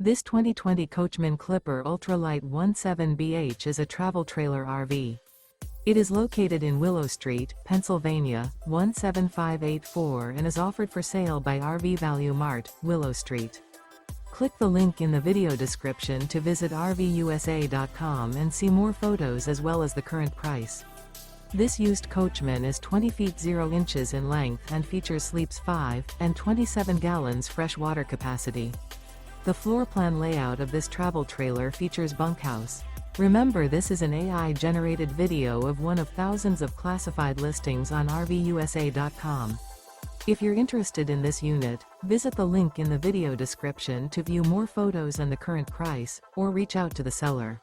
This 2020 Coachmen Clipper Ultra-Lite 17BH is a travel trailer RV. It is located in Willow Street, Pennsylvania, 17584 and is offered for sale by RV Value Mart, Willow Street. Click the link in the video description to visit RVUSA.com and see more photos as well as the current price. This used Coachman is 20 feet 0 inches in length and features sleeps 5 and 27 gallons fresh water capacity. The floor plan layout of this travel trailer features bunkhouse. Remember, this is an AI-generated video of one of thousands of classified listings on RVUSA.com. If you're interested in this unit, visit the link in the video description to view more photos and the current price, or reach out to the seller.